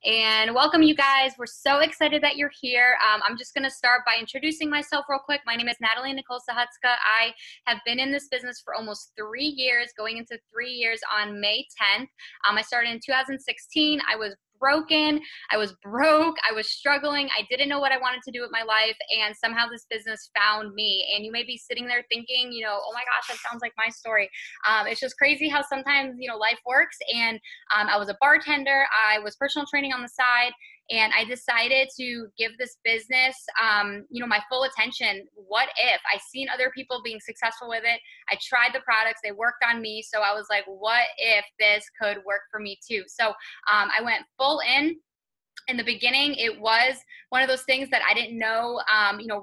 And welcome, you guys. We're so excited that you're here. I'm just going to start by introducing myself real quick. My name is Natalie Nicole Sawatzky. I have been in this business for almost 3 years, going into 3 years on May 10th. I started in 2016. I was broken. I was broke. I was struggling. I didn't know what I wanted to do with my life. And somehow this business found me. And you may be sitting there thinking, oh my gosh, that sounds like my story. It's just crazy how sometimes, life works. And I was a bartender. I was personal training on the side. And I decided to give this business, my full attention. What if? I seen other people being successful with it. I tried the products. They worked on me. So I was like, what if this could work for me too? So I went full in. In the beginning, it was one of those things that I didn't know,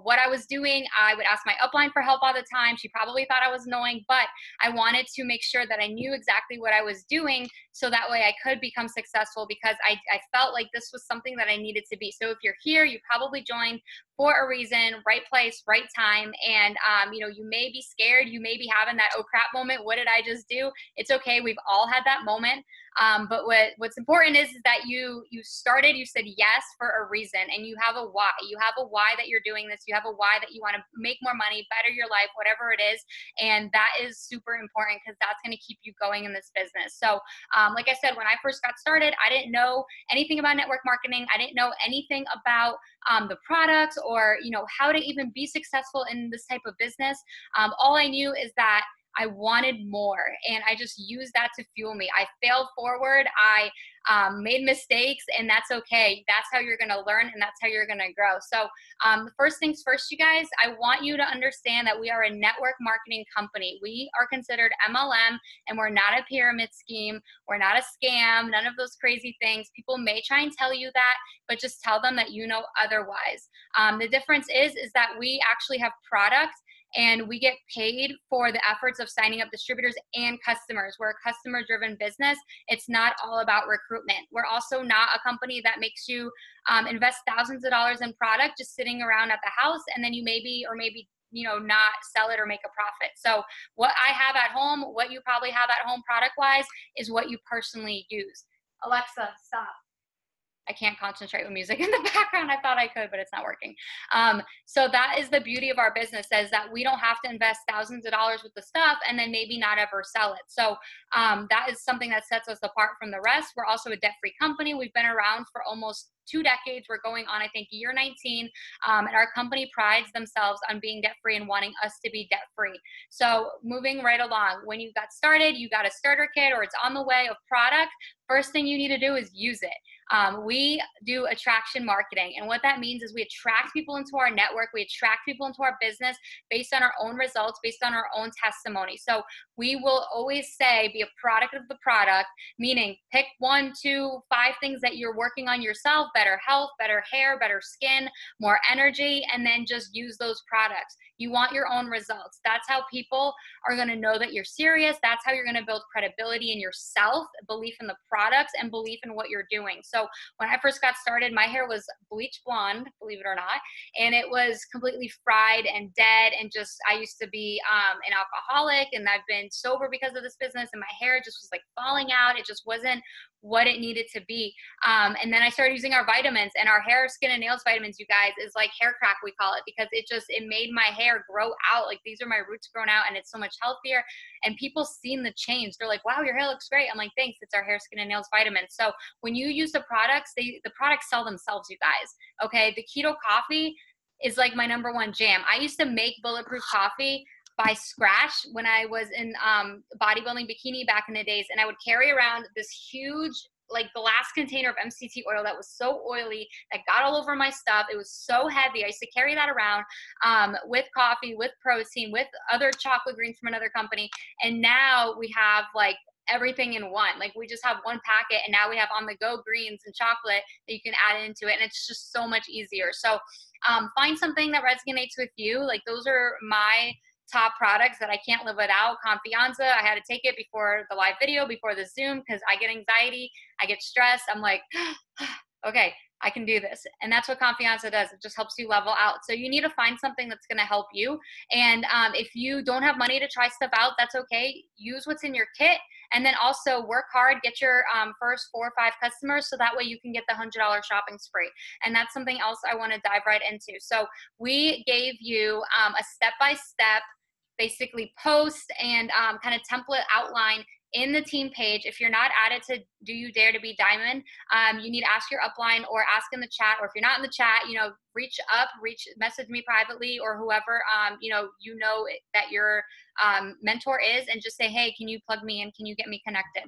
what I was doing. I would ask my upline for help all the time. She probably thought I was annoying, but I wanted to make sure that I knew exactly what I was doing so that way I could become successful because I felt like this was something that I needed to be. So if you're here, you probably joined for a reason, right place, right time. And, you may be scared. You may be having that, oh crap moment. What did I just do? It's okay. We've all had that moment. But what's important is that you started, you said yes for a reason, and you have a why. You have a why that you're doing this. You have a why that you want to make more money, better your life, whatever it is. And that is super important because that's going to keep you going in this business. So, like I said, when I first got started, I didn't know anything about network marketing. I didn't know anything about the products or, how to even be successful in this type of business. All I knew is that I wanted more, and I just used that to fuel me. I failed forward. I made mistakes, and that's okay. That's how you're going to learn, and that's how you're going to grow. So the first things first, you guys, I want you to understand that we are a network marketing company. We are considered MLM, and we're not a pyramid scheme. We're not a scam, none of those crazy things. People may try and tell you that, but just tell them that you know otherwise. The difference is that we actually have products, and we get paid for the efforts of signing up distributors and customers. We're a customer-driven business. It's not all about recruitment. We're also not a company that makes you invest thousands of dollars in product just sitting around at the house, and then you maybe not sell it or make a profit. So what I have at home, what you probably have at home product-wise, is what you personally use. Alexa, stop. I can't concentrate with music in the background. I thought I could, but it's not working. So that is the beauty of our business, is that we don't have to invest thousands of dollars with the stuff and then maybe not ever sell it. So that is something that sets us apart from the rest. We're also a debt-free company. We've been around for almost 2 decades. We're going on, I think, year 19. And our company prides themselves on being debt-free and wanting us to be debt-free. So moving right along, when you got started, you got a starter kit or it's on the way of product. First thing you need to do is use it. We do attraction marketing. And what that means is we attract people into our network. We attract people into our business based on our own results, based on our own testimony. So we will always say, be a product of the product, meaning pick 1, 2, 5 things that you're working on yourself: better health, better hair, better skin, more energy, and then just use those products. You want your own results. That's how people are going to know that you're serious. That's how you're going to build credibility in yourself, belief in the products, and belief in what you're doing. So when I first got started, my hair was bleach blonde, believe it or not, and it was completely fried and dead, and just, I used to be an alcoholic, and I've been sober because of this business, and my hair just was like falling out. It just wasn't what it needed to be. And then I started using our vitamins, and our hair, skin, and nails vitamins, you guys, is like hair crack, we call it, because it made my hair grow out. Like, these are my roots grown out, and it's so much healthier. And people seen the change. They're like, wow, your hair looks great. I'm like, thanks. It's our hair, skin, and nails vitamins. So when you use the products, the products sell themselves, you guys. Okay. The keto coffee is like my #1 jam. I used to make Bulletproof Coffee by scratch when I was in bodybuilding bikini back in the days, and I would carry around this huge, like, glass container of MCT oil that was so oily that got all over my stuff. It was so heavy. I used to carry that around with coffee, with protein, with other chocolate greens from another company, and now we have like everything in one. Like, we just have one packet, and now we have on-the-go greens and chocolate that you can add into it, and it's just so much easier. So find something that resonates with you. Like, those are my top products that I can't live without. Confianza, I had to take it before the live video, before the Zoom, because I get anxiety, I get stressed. I'm like, okay, I can do this. And that's what Confianza does. It just helps you level out. So you need to find something that's going to help you. And if you don't have money to try stuff out, that's okay. Use what's in your kit. And then also work hard, get your first 4 or 5 customers, so that way you can get the $100 shopping spree. And that's something else I want to dive right into. So we gave you a step-by-step, basically post and kind of template outline in the team page. If you're not added to Do You Dare to Be Diamond, you need to ask your upline or ask in the chat, or if you're not in the chat, message me privately, or whoever, that your mentor is, and just say, hey, can you plug me in? Can you get me connected?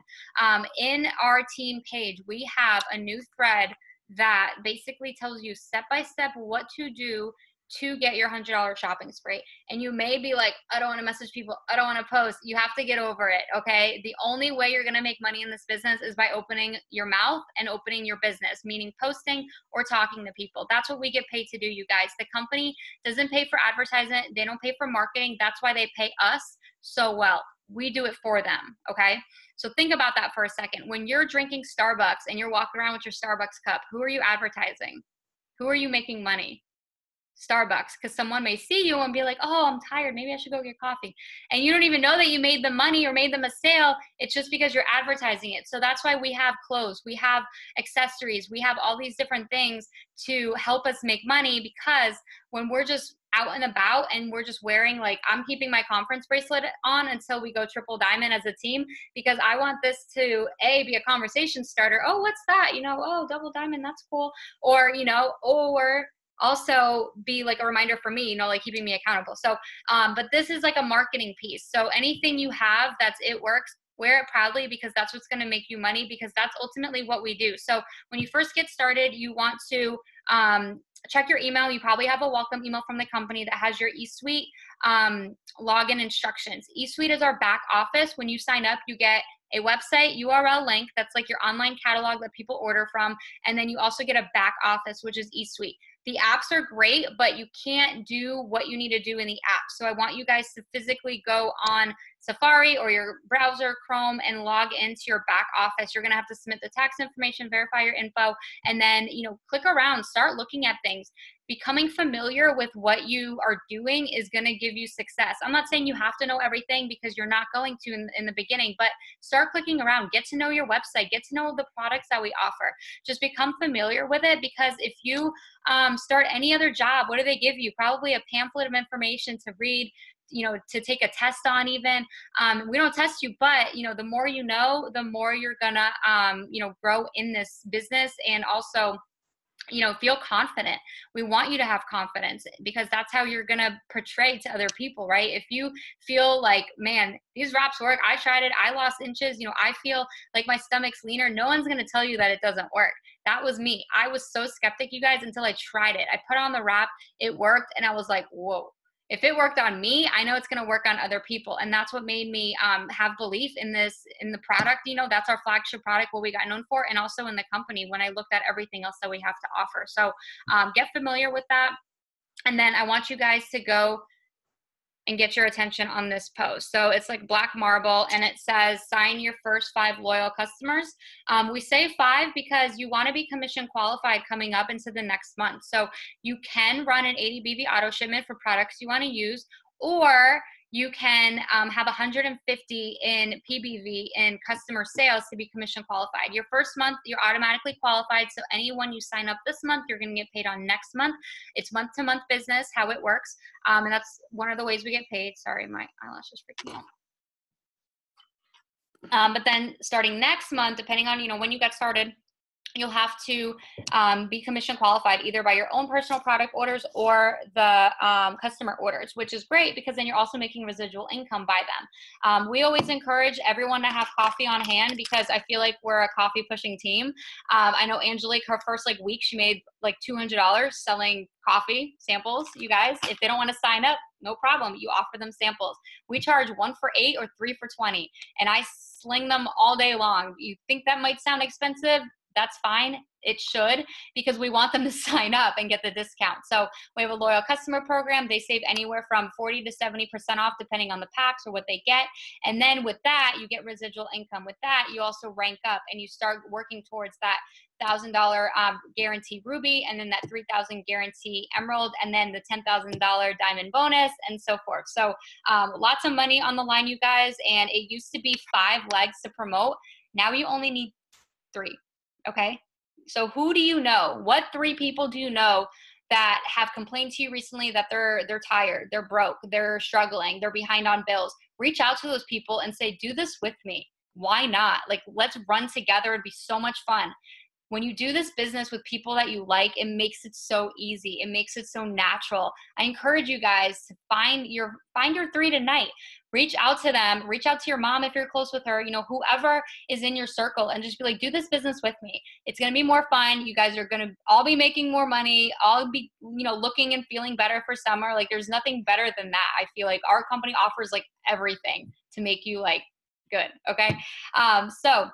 In our team page, we have a new thread that basically tells you step by step what to do to get your $100 shopping spree. And you may be like, I don't want to message people, I don't want to post. You have to get over it, okay? The only way you're going to make money in this business is by opening your mouth and opening your business, meaning posting or talking to people. That's what we get paid to do, you guys. The company doesn't pay for advertisement. They don't pay for marketing. That's why they pay us so well. We do it for them, okay? So think about that for a second. When you're drinking Starbucks and you're walking around with your Starbucks cup, who are you advertising? Who are you making money? Starbucks, because someone may see you and be like, oh, I'm tired, maybe I should go get coffee. And you don't even know that you made the money or made them a sale. It's just because you're advertising it. So that's why we have clothes, we have accessories, we have all these different things to help us make money, because when we're just out and about and we're just wearing, like, I'm keeping my conference bracelet on until we go triple diamond as a team, because I want this to be a conversation starter. Oh, what's that? Oh, double diamond, that's cool. Or, or also be like a reminder for me, like keeping me accountable. So, but this is like a marketing piece. So anything you have that's It Works, wear it proudly, because that's what's going to make you money, because that's ultimately what we do. So when you first get started, you want to check your email. You probably have a welcome email from the company that has your eSuite login instructions. eSuite is our back office. When you sign up, you get a website URL link that's like your online catalog that people order from, and then you also get a back office, which is eSuite. The apps are great, but you can't do what you need to do in the app. So I want you guys to physically go on Safari or your browser, Chrome, and log into your back office. You're going to have to submit the tax information, verify your info, and then, click around, start looking at things. Becoming familiar with what you are doing is going to give you success. I'm not saying you have to know everything, because you're not going to in the beginning, but start clicking around, get to know your website, get to know the products that we offer. Just become familiar with it, because if you start any other job, what do they give you? Probably a pamphlet of information to read, to take a test on even. We don't test you, but, the more you know, the more you're gonna, grow in this business, and also, feel confident. We want you to have confidence, because that's how you're going to portray to other people, right? If you feel like, man, these wraps work, I tried it, I lost inches, I feel like my stomach's leaner, no one's going to tell you that it doesn't work. That was me. I was so skeptic, you guys, until I tried it. I put on the wrap, it worked, and I was like, whoa. If it worked on me, I know it's going to work on other people. And that's what made me have belief in the product. That's our flagship product, what we got known for, and also in the company when I looked at everything else that we have to offer. So get familiar with that. And then I want you guys to go and get your attention on this post. So it's like black marble, and it says, sign your first 5 loyal customers. We say 5 because you want to be commission qualified coming up into the next month. So you can run an 80 BV auto shipment for products you want to use, or you can have 150 in PBV in customer sales to be commission qualified. Your first month, you're automatically qualified. So anyone you sign up this month, you're going to get paid on next month. It's month-to-month business, how it works. And that's one of the ways we get paid. Sorry, my eyelash is freaking out. But then starting next month, depending on, when you get started, you'll have to be commission qualified either by your own personal product orders or the customer orders, which is great, because then you're also making residual income by them. We always encourage everyone to have coffee on hand, because I feel like we're a coffee pushing team. I know Angelique, her first week, she made like $200 selling coffee samples. You guys, if they don't want to sign up, no problem. You offer them samples. We charge 1 for $8 or 3 for $20, and I sling them all day long. You think that might sound expensive? that's fine. It should, because we want them to sign up and get the discount. So we have a loyal customer program. They save anywhere from 40 to 70% off depending on the packs or what they get. And then with that, you get residual income. With that, you also rank up and you start working towards that $1,000 guarantee ruby, and then that $3,000 guarantee emerald, and then the $10,000 diamond bonus, and so forth. So lots of money on the line, you guys. And it used to be 5 legs to promote. Now you only need 3. Okay. So who do you know? What 3 people do you know that have complained to you recently that they're tired, they're broke, they're struggling, they're behind on bills? Reach out to those people and say, do this with me. Why not? Like, let's run together. It'd be so much fun. When you do this business with people that you like, it makes it so easy. It makes it so natural. I encourage you guys to find your 3 tonight. Reach out to them. Reach out to your mom if you're close with her, whoever is in your circle, and just be like, do this business with me. It's going to be more fun. You guys are going to all be making more money, all be, looking and feeling better for summer. Like, there's nothing better than that. I feel like our company offers like everything to make you like good. Okay. So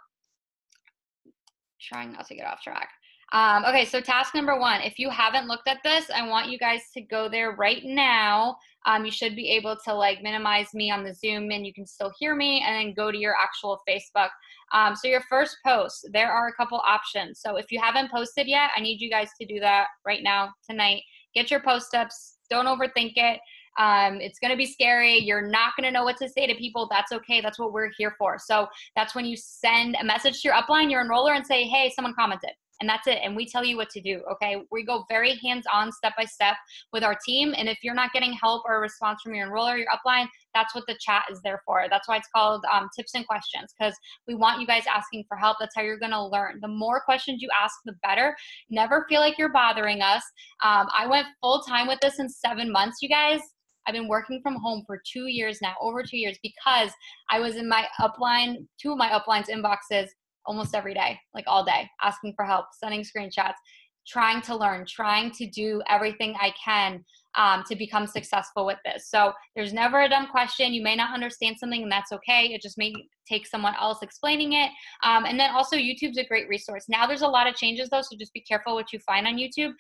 trying not to get off track. Okay, so task number 1, if you haven't looked at this, I want you guys to go there right now. You should be able to like minimize me on the Zoom and you can still hear me, and then go to your actual Facebook. So your first post, there are a couple options. So if you haven't posted yet, I need you guys to do that right now, tonight. Get your post ups. Don't overthink it. It's going to be scary. You're not going to know what to say to people. That's okay. That's what we're here for. So that's when you send a message to your upline, your enroller, and say, hey, someone commented. And that's it. And we tell you what to do. Okay. We go very hands-on, step-by-step with our team. And if you're not getting help or a response from your enroller, your upline, that's what the chat is there for. That's why it's called tips and questions, because we want you guys asking for help. That's how you're going to learn. The more questions you ask, the better. Never feel like you're bothering us. I went full-time with this in 7 months, you guys. I've been working from home for 2 years now, over 2 years, because I was in my upline, 2 of my uplines inboxes almost every day, like all day, asking for help, sending screenshots, trying to learn, trying to do everything I can to become successful with this. So there's never a dumb question. You may not understand something, and that's okay. It just may take someone else explaining it. And then also YouTube's a great resource. Now there's a lot of changes though, so just be careful what you find on YouTube.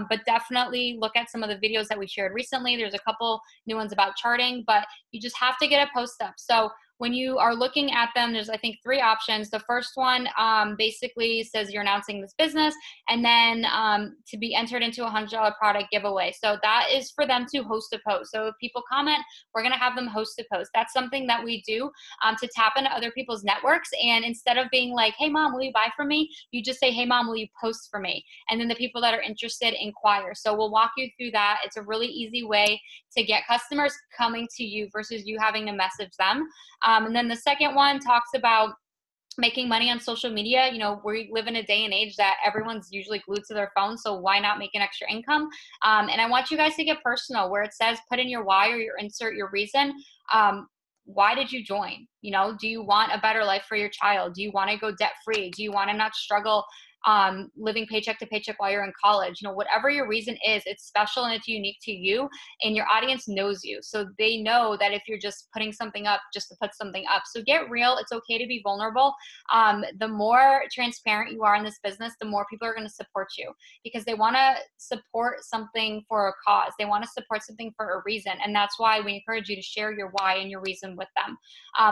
But definitely look at some of the videos that we shared recently. There's a couple new ones about charting, but you just have to get a post up. So when you are looking at them, there's, I think, 3 options. The first one basically says you're announcing this business, and then to be entered into a $100 product giveaway. So that is for them to host a post. So if people comment, we're going to have them host a post. That's something that we do to tap into other people's networks. And instead of being like, hey, mom, will you buy from me? You just say, hey, mom, will you post for me? And then the people that are interested inquire. So we'll walk you through that. It's a really easy way to get customers coming to you versus you having to message them. And then the second one talks about making money on social media. We live in a day and age that everyone's usually glued to their phone, so why not make an extra income? And I want you guys to get personal, where it says put in your why or insert your reason. Why did you join? Do you want a better life for your child? Do you want to go debt free? Do you want to not struggle living paycheck to paycheck while you're in college? Whatever your reason is, it's special and it's unique to you, and your audience knows you. So they know that if you're just putting something up just to put something up. So get real. It's okay to be vulnerable. The more transparent you are in this business, the more people are going to support you, because they want to support something for a cause. They want to support something for a reason. And that's why we encourage you to share your why and your reason with them.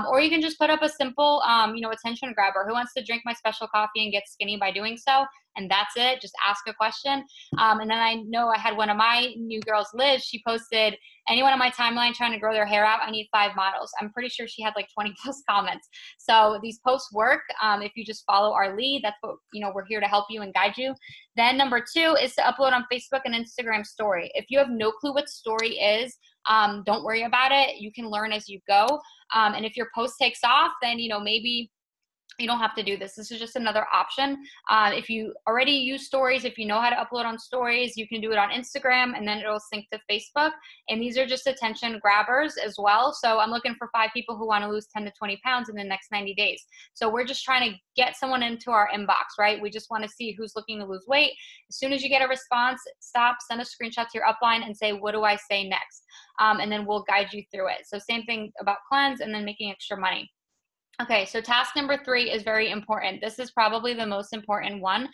Or you can just put up a simple, attention grabber. Who wants to drink my special coffee and get skinny by doing so? And that's it. Just ask a question. And then I know I had one of my new girls, Liz, she posted, anyone on my timeline trying to grow their hair out, I need 5 models. I'm pretty sure she had like 20 plus comments. So these posts work. If you just follow our lead, that's what, we're here to help you and guide you. Then number 2 is to upload on Facebook and Instagram story. If you have no clue what story is, don't worry about it. You can learn as you go. And if your post takes off, then, maybe you don't have to do this. This is just another option. If you already use stories, if you know how to upload on stories, you can do it on Instagram, and then it'll sync to Facebook. And these are just attention grabbers as well. So I'm looking for 5 people who want to lose 10 to 20 pounds in the next 90 days. So we're just trying to get someone into our inbox, right? We just want to see who's looking to lose weight. As soon as you get a response, stop, send a screenshot to your upline and say, what do I say next? And then we'll guide you through it. So same thing about cleanse and then making extra money. Okay, so task number 3 is very important. This is probably the most important one.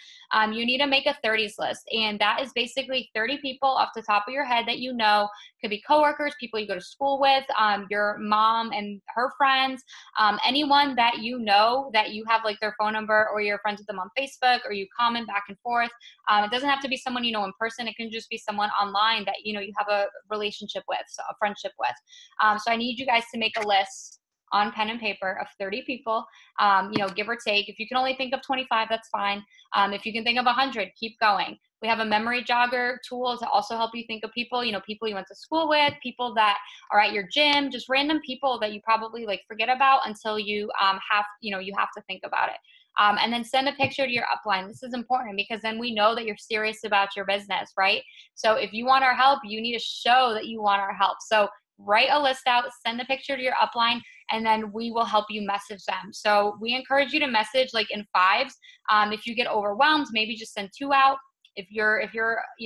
You need to make a 30s list, and that is basically 30 people off the top of your head that you know. Could be coworkers, people you go to school with, your mom and her friends, anyone that you know that you have like their phone number, or you're friends with them on Facebook, or you comment back and forth. It doesn't have to be someone you know in person. It can just be someone online that you know you have a relationship with, so a friendship with. So I need you guys to make a list on pen and paper of 30 people, give or take. If you can only think of 25, that's fine. If you can think of 100, keep going. We have a memory jogger tool to also help you think of people, people you went to school with, people that are at your gym, just random people that you probably like forget about until you you have to think about it. And then send a picture to your upline. This is important because then we know that you're serious about your business, right? So if you want our help, you need to show that you want our help. So write a list out, send a picture to your upline, and then we will help you message them. So we encourage you to message like in fives. If you get overwhelmed, maybe just send 2 out. If you're an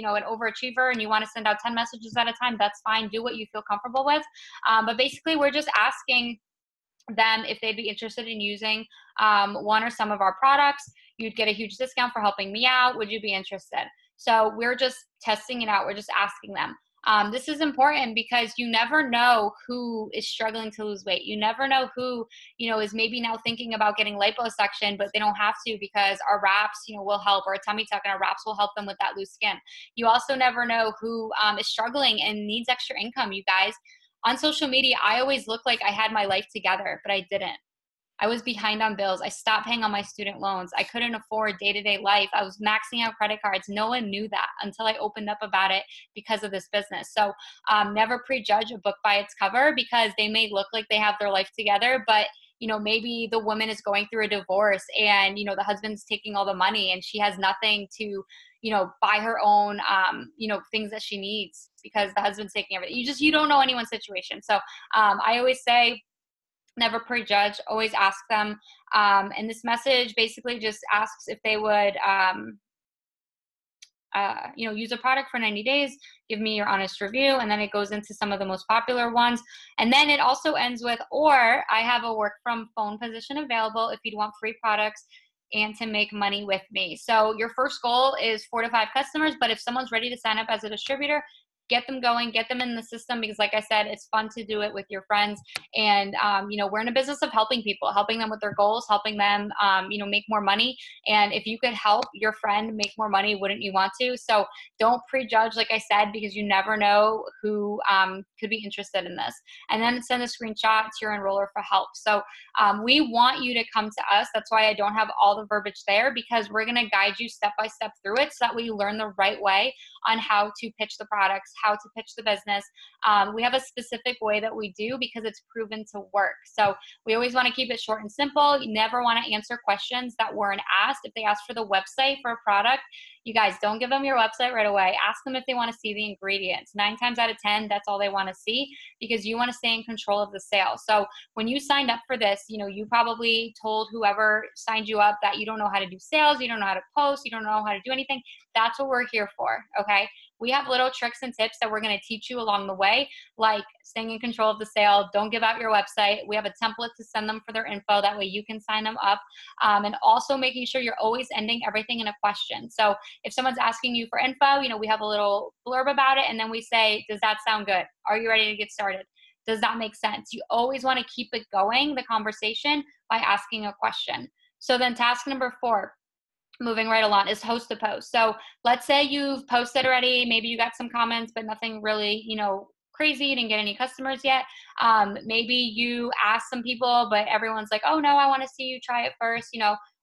overachiever and you want to send out 10 messages at a time, that's fine. Do what you feel comfortable with. But basically, we're just asking them if they'd be interested in using one or some of our products. You'd get a huge discount for helping me out. Would you be interested? So we're just testing it out. We're just asking them. This is important because you never know who is struggling to lose weight. You never know who, is maybe now thinking about getting liposuction, but they don't have to because our wraps, will help, or a tummy tuck and our wraps will help them with that loose skin. You also never know who is struggling and needs extra income, you guys. On social media, I always looked like I had my life together, but I didn't. I was behind on bills. I stopped paying on my student loans. I couldn't afford day-to-day life. I was maxing out credit cards. No one knew that until I opened up about it because of this business. So never prejudge a book by its cover, because they may look like they have their life together, but maybe the woman is going through a divorce and, the husband's taking all the money and she has nothing to, buy her own, things that she needs because the husband's taking everything. You don't know anyone's situation. So I always say, never prejudge, always ask them. And this message basically just asks if they would, use a product for 90 days, give me your honest review, and then it goes into some of the most popular ones. And then it also ends with, or I have a work from phone position available if you'd want free products and to make money with me. So your first goal is 4 to 5 customers, but if someone's ready to sign up as a distributor, get them going, get them in the system, because like I said, it's fun to do it with your friends. And, we're in a business of helping people, helping them with their goals, helping them, make more money. And if you could help your friend make more money, wouldn't you want to? So don't prejudge, like I said, because you never know who could be interested in this. And then send a screenshot to your enroller for help. So we want you to come to us. That's why I don't have all the verbiage there, because we're going to guide you step by step through it so that way you learn the right way on how to pitch the products, how to pitch the business. We have a specific way that we do because it's proven to work. So we always want to keep it short and simple. You never want to answer questions that weren't asked. If they ask for the website for a product, you guys don't give them your website right away. Ask them if they want to see the ingredients. 9 times out of 10, that's all they want to see, because you want to stay in control of the sale. So when you signed up for this, you probably told whoever signed you up that you don't know how to do sales, you don't know how to post, you don't know how to do anything. That's what we're here for, okay? We have little tricks and tips that we're going to teach you along the way, like staying in control of the sale. Don't give out your website. We have a template to send them for their info. That way you can sign them up. And also making sure you're always ending everything in a question. So if someone's asking you for info, we have a little blurb about it. And then we say, does that sound good? Are you ready to get started? Does that make sense? You always want to keep it going, the conversation, by asking a question. So then task number 4, moving right along, is host a post. So let's say you've posted already, maybe you got some comments, but nothing really, crazy, you didn't get any customers yet. Maybe you asked some people, but everyone's like, oh no, I want to see you try it first,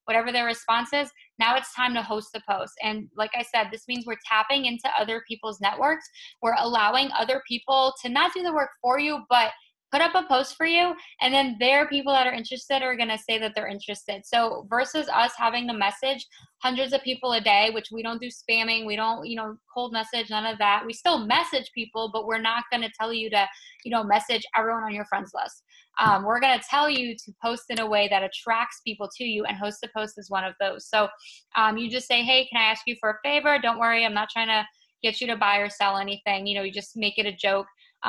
whatever their response is. Now it's time to host a post. And like I said, this means we're tapping into other people's networks. We're allowing other people to not do the work for you, but put up a post for you, and then there are people that are interested are going to say that they're interested. So versus us having to message hundreds of people a day, which we don't do spamming, we don't, cold message, none of that. We still message people, but we're not going to tell you to, message everyone on your friends list. We're going to tell you to post in a way that attracts people to you, and host a post is one of those. So you just say, hey, can I ask you for a favor? Don't worry, I'm not trying to get you to buy or sell anything. You just make it a joke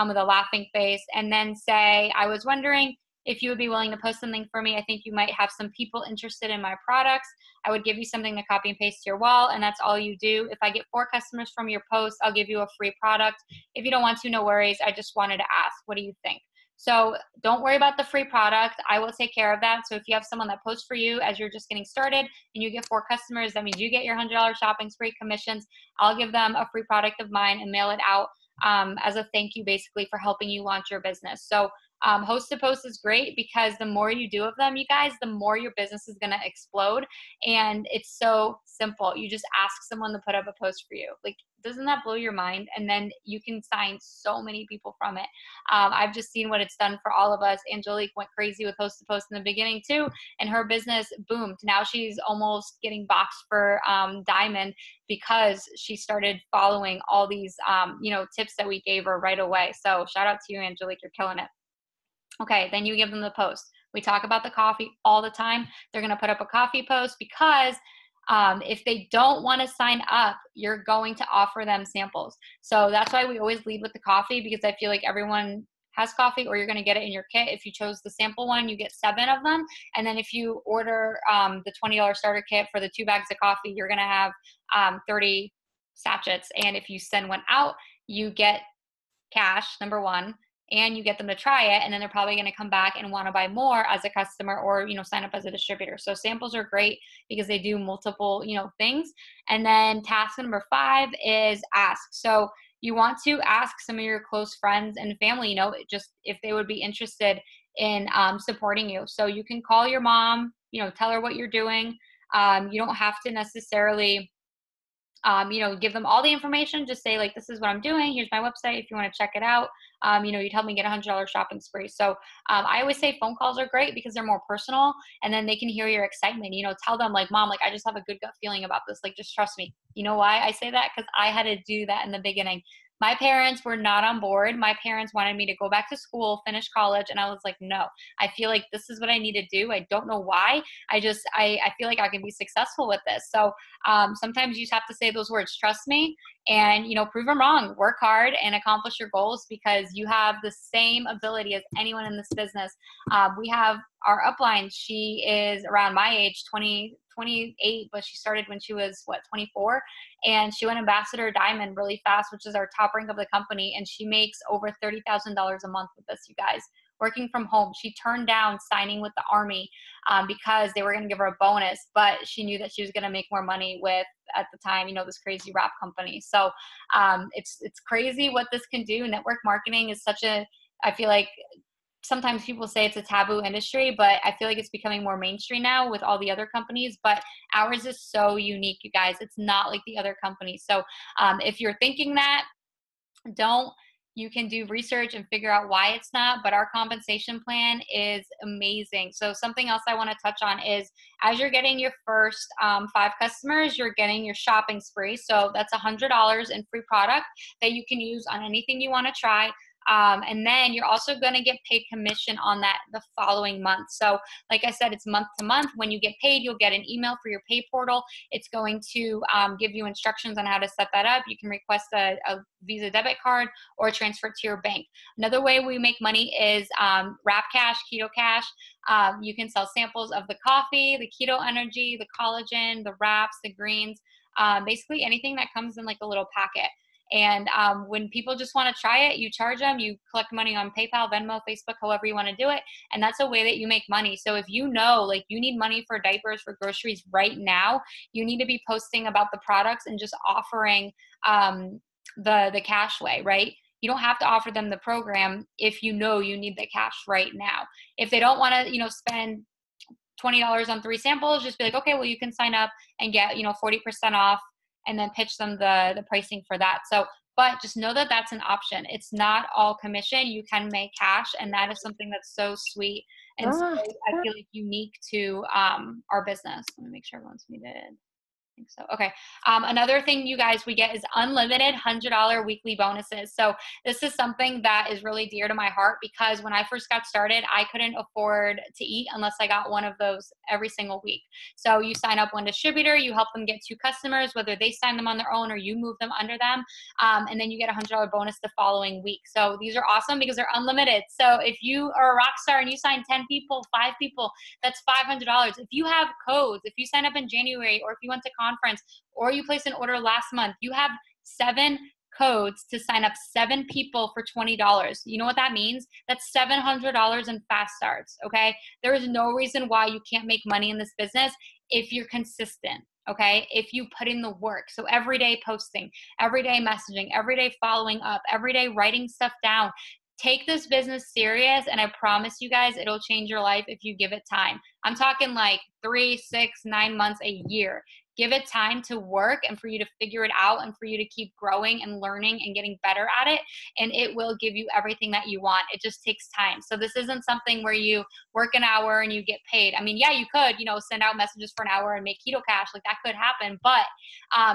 with a laughing face, and then say, I was wondering if you would be willing to post something for me. I think you might have some people interested in my products. I would give you something to copy and paste to your wall, and that's all you do. If I get 4 customers from your post, I'll give you a free product. If you don't want to, no worries. I just wanted to ask, what do you think? So don't worry about the free product. I will take care of that. So if you have someone that posts for you as you're just getting started and you get 4 customers, that means you get your $100 shopping spree commissions. I'll give them a free product of mine and mail it out as a thank you, basically, for helping you launch your business. So host to post is great because the more you do of them, you guys, the more your business is going to explode. And it's so simple. You just ask someone to put up a post for you. Like, doesn't that blow your mind? And then you can sign so many people from it. I've just seen what it's done for all of us. Angelique went crazy with host to post in the beginning too, and her business boomed. Now she's almost getting boxed for diamond because she started following all these tips that we gave her right away. So shout out to you, Angelique. You're killing it. Okay, then you give them the post. We talk about the coffee all the time. They're going to put up a coffee post because if they don't want to sign up, you're going to offer them samples. So that's why we always lead with the coffee, because I feel like everyone has coffee, or you're going to get it in your kit. If you chose the sample one, you get 7 of them. And then if you order the $20 starter kit for the 2 bags of coffee, you're going to have 30 sachets. And if you send one out, you get cash, number one, and you get them to try it, and then they're probably going to come back and want to buy more as a customer, or sign up as a distributor. So samples are great because they do multiple things. And then task number 5 is ask. So you want to ask some of your close friends and family, just if they would be interested in supporting you. So you can call your mom, tell her what you're doing. You don't have to necessarily give them all the information. Just say, like, this is what I'm doing. Here's my website if you want to check it out. You'd help me get a $100 shopping spree. So I always say phone calls are great because they're more personal, and then they can hear your excitement. Tell them, like, Mom, like, I just have a good gut feeling about this. Like, just trust me. You know why I say that? Because I had to do that in the beginning. My parents were not on board. My parents wanted me to go back to school, finish college. And I was like, no, I feel like this is what I need to do. I don't know why. I feel like I can be successful with this. So sometimes you just have to say those words, trust me, and, prove them wrong, work hard and accomplish your goals, because you have the same ability as anyone in this business. We have our upline. She is around my age, 28, but she started when she was 24, and she went ambassador diamond really fast, which is our top rank of the company. And she makes over $30,000 a month with us, you guys, working from home. She turned down signing with the Army because they were going to give her a bonus, but she knew that she was going to make more money with, at the time, this crazy wrap company. So it's crazy what this can do. Network marketing is I feel like sometimes people say it's a taboo industry, but I feel like it's becoming more mainstream now with all the other companies. But ours is so unique, you guys. It's not like the other companies. So if you're thinking that, you can do research and figure out why it's not, but our compensation plan is amazing. So something else I want to touch on is, as you're getting your first 5 customers, you're getting your shopping spree. So that's $100 in free product that you can use on anything you want to try. And then you're also going to get paid commission on that the following month. So like I said, it's month to month. When you get paid, you'll get an email for your pay portal. It's going to give you instructions on how to set that up. You can request a Visa debit card or transfer it to your bank. Another way we make money is Wrap Cash, Keto Cash. You can sell samples of the coffee, the keto energy, the collagen, the wraps, the greens, basically anything that comes in like a little packet. And when people just want to try it, you charge them, you collect money on PayPal, Venmo, Facebook, however you want to do it. And that's a way that you make money. So if you need money for diapers, for groceries right now, you need to be posting about the products and just offering the cash way, right? You don't have to offer them the program if you need the cash right now. If they don't want to, spend $20 on 3 samples, just be like, okay, well, you can sign up and get, 40% off, and then pitch them the pricing for that. So, but just know that that's an option. It's not all commission. You can make cash, and that is something that's so sweet and so, I feel like, unique to our business. Let me make sure everyone's muted. think so. Okay. Another thing you guys, we get is unlimited $100 weekly bonuses. So this is something that is really dear to my heart because when I first got started, I couldn't afford to eat unless I got one of those every single week. So you sign up one distributor, you help them get 2 customers, whether they sign them on their own or you move them under them. And then you get a $100 bonus the following week. So these are awesome because they're unlimited. So if you are a rock star and you sign 10 people, 5 people, that's $500. If you have codes, if you sign up in January or if you went to conference or you placed an order last month, you have 7 codes to sign up 7 people for $20. You know what that means? That's $700 in fast starts, okay? There is no reason why you can't make money in this business if you're consistent, okay? If you put in the work. So every day posting, every day messaging, every day following up, every day writing stuff down. Take this business serious, and I promise you guys it'll change your life if you give it time. I'm talking like 3, 6, 9 months, a year. Give it time to work and for you to figure it out and for you to keep growing and learning and getting better at it, and it will give you everything that you want. It just takes time. So this isn't something where you work an hour and you get paid. I mean, yeah, you could, send out messages for an hour and make keto cash. Like that could happen, but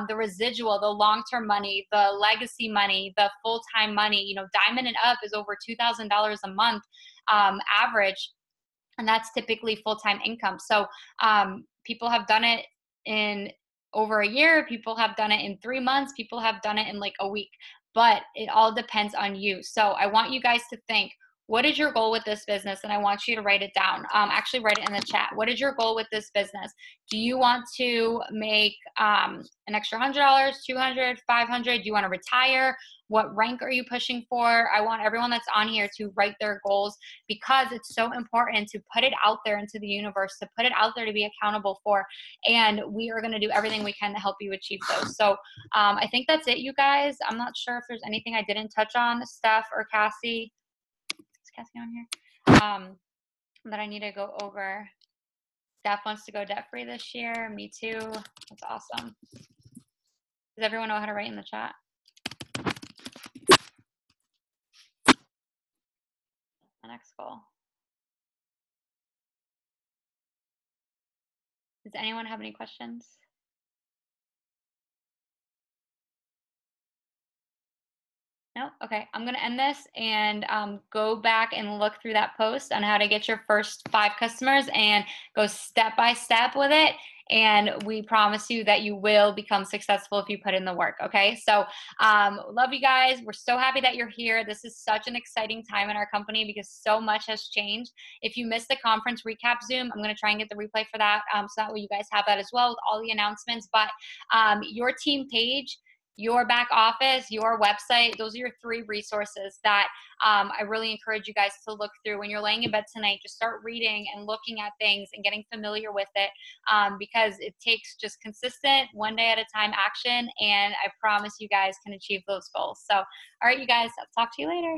the residual, the long-term money, the legacy money, the full-time money, Diamond and Up is over $2,000 a month average, and that's typically full-time income. So people have done it in over a year, people have done it in 3 months, people have done it in like a week, but it all depends on you. So I want you guys to think, what is your goal with this business? And I want you to write it down. Actually write it in the chat. What is your goal with this business? Do you want to make an extra $100, $200, $500? Do you want to retire? What rank are you pushing for? I want everyone that's on here to write their goals because it's so important to put it out there into the universe, to put it out there to be accountable for. And we are going to do everything we can to help you achieve those. So I think that's it, you guys. I'm not sure if there's anything I didn't touch on, Steph or Cassie. Is Cassie on here? That I need to go over. Steph wants to go debt-free this year. Me too. That's awesome. Does everyone know how to write in the chat? The next goal. Does anyone have any questions? No? Okay, I'm gonna end this and go back and look through that post on how to get your first 5 customers and go step by step with it. And we promise you that you will become successful if you put in the work, okay? So love you guys. We're so happy that you're here. This is such an exciting time in our company because so much has changed. If you missed the conference recap Zoom, I'm gonna try and get the replay for that so that way you guys have that as well with all the announcements. But your team page, your back office, your website, those are your 3 resources that I really encourage you guys to look through. When you're laying in bed tonight, just start reading and looking at things and getting familiar with it because it takes just consistent, one day at a time action, and I promise you guys can achieve those goals. So, all right, you guys, I'll talk to you later.